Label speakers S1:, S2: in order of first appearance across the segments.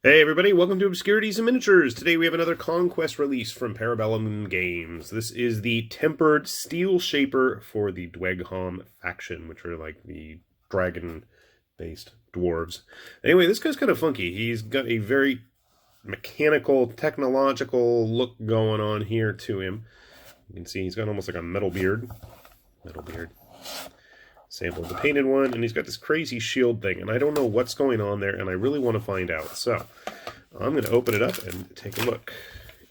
S1: Hey everybody, welcome to Obscurities and Miniatures. Today we have another Conquest release from Bellum Games. This is the tempered Steelshaper for the Dweghom faction, which are like the dragon-based dwarves. Anyway, this guy's kind of funky. He's got a very mechanical, technological look going on here to him. You can see he's got almost like a metal beard. Sample of the painted one, and he's got this crazy shield thing, and I don't know what's going on there, and I really want to find out. So, I'm going to open it up and take a look.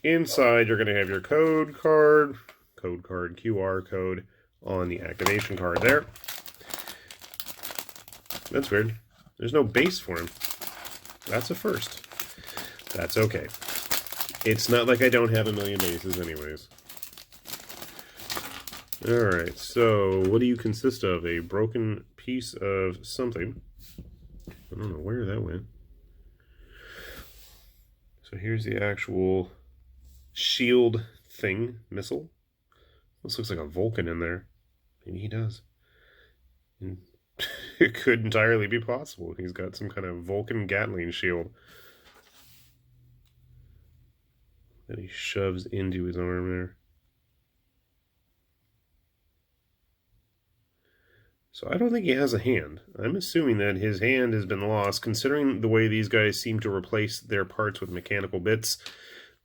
S1: Inside, you're going to have your code card, QR code on the activation card there. That's weird. There's no base for him. That's a first. That's okay. It's not like I don't have a million bases anyways. Alright, so what do you consist of? A broken piece of something. I don't know where that went. So here's the actual shield thing, missile. This looks like a Vulcan in there. Maybe he does. And it could entirely be possible. He's got some kind of Vulcan Gatling shield that he shoves into his arm there. So I don't think he has a hand. I'm assuming that his hand has been lost, considering the way these guys seem to replace their parts with mechanical bits.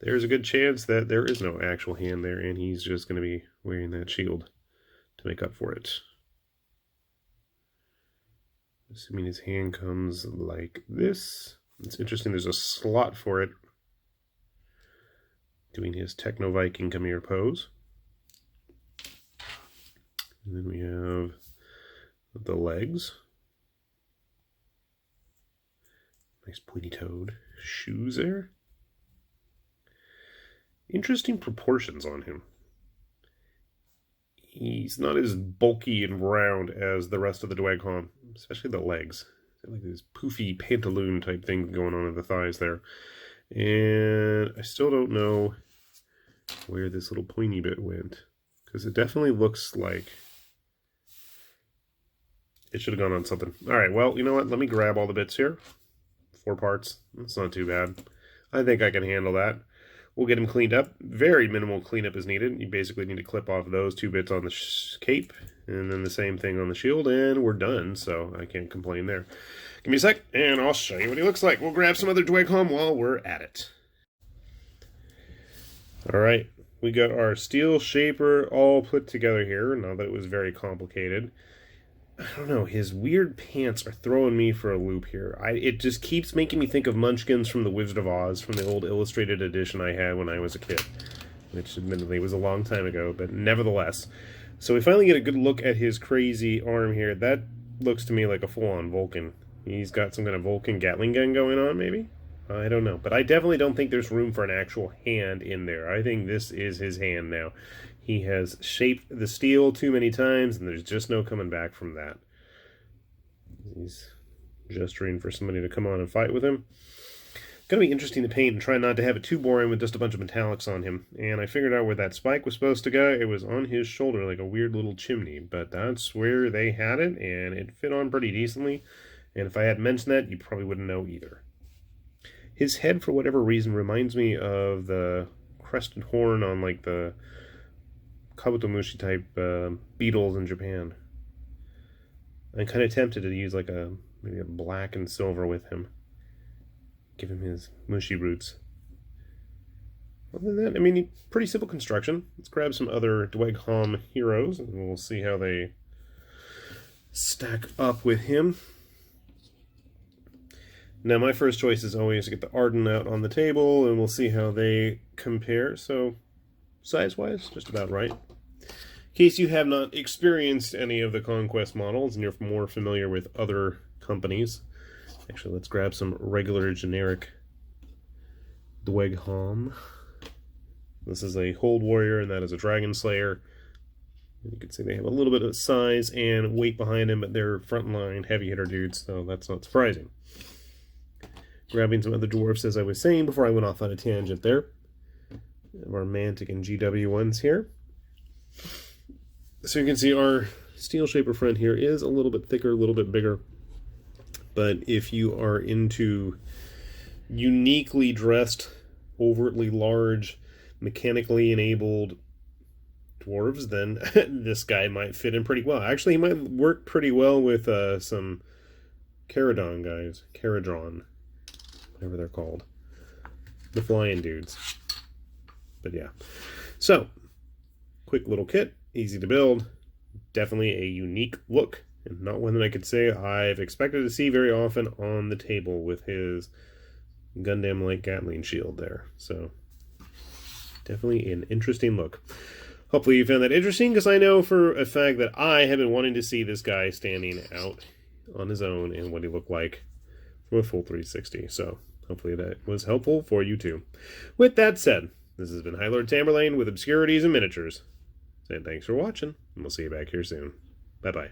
S1: There's a good chance that there is no actual hand there, and he's just going to be wearing that shield to make up for it. Assuming his hand comes like this. It's interesting, there's a slot for it. Doing his Techno-Viking come here pose. And then we have the legs. Nice pointy-toed shoes there. Interesting proportions on him. He's not as bulky and round as the rest of the Dweghom, especially the legs. Like this poofy pantaloon type thing going on in the thighs there. And I still don't know where this little pointy bit went, because it definitely looks like it should have gone on something. Alright, well, you know what? Let me grab all the bits here. 4 parts. That's not too bad. I think I can handle that. We'll get them cleaned up. Very minimal cleanup is needed. You basically need to clip off those 2 bits on the cape, and then the same thing on the shield, and we're done, so I can't complain there. Give me a sec, and I'll show you what he looks like. We'll grab some other Dweghom while we're at it. Alright, we got our Steelshaper all put together here, now that it was very complicated. I don't know, his weird pants are throwing me for a loop here. It just keeps making me think of Munchkins from The Wizard of Oz, from the old illustrated edition I had when I was a kid. Which admittedly was a long time ago, but nevertheless. So we finally get a good look at his crazy arm here. That looks to me like a full-on Vulcan. He's got some kind of Vulcan Gatling gun going on, maybe? I don't know. But I definitely don't think there's room for an actual hand in there. I think this is his hand now. He has shaped the steel too many times, and there's just no coming back from that. He's gesturing for somebody to come on and fight with him. Gonna be interesting to paint and try not to have it too boring with just a bunch of metallics on him. And I figured out where that spike was supposed to go. It was on his shoulder like a weird little chimney, but that's where they had it, and it fit on pretty decently. And if I hadn't mentioned that, you probably wouldn't know either. His head, for whatever reason, reminds me of the crested horn on like the kabutomushi type beetles in Japan. I'm kind of tempted to use like maybe a black and silver with him. Give him his mushi roots. Other than that, I mean, pretty simple construction. Let's grab some other Dweghom heroes, and we'll see how they stack up with him. Now, my first choice is always to get the Arden out on the table, and we'll see how they compare. So, size-wise, just about right. In case you have not experienced any of the Conquest models, and you're more familiar with other companies, actually, let's grab some regular generic Dweghom. This is a Hold Warrior, and that is a Dragon Slayer. And you can see they have a little bit of size and weight behind them, but they're frontline heavy hitter dudes, so that's not surprising. Grabbing some other dwarfs, as I was saying before I went off on a tangent there. We have our Mantic and GW ones here. So you can see our Steelshaper friend here is a little bit thicker, a little bit bigger. But if you are into uniquely dressed, overtly large, mechanically enabled dwarves, then this guy might fit in pretty well. Actually, he might work pretty well with some Caradon guys. Caradron. Whatever they're called. The flying dudes. But yeah. So, quick little kit. Easy to build. Definitely a unique look. And not one that I could say I've expected to see very often on the table with his Gundam-like Gatling shield there. So, definitely an interesting look. Hopefully you found that interesting, because I know for a fact that I have been wanting to see this guy standing out on his own and what he looked like from a full 360. So hopefully that was helpful for you too. With that said, this has been High Lord Tamerlane with Obscurities and Miniatures. Saying thanks for watching, and we'll see you back here soon. Bye-bye.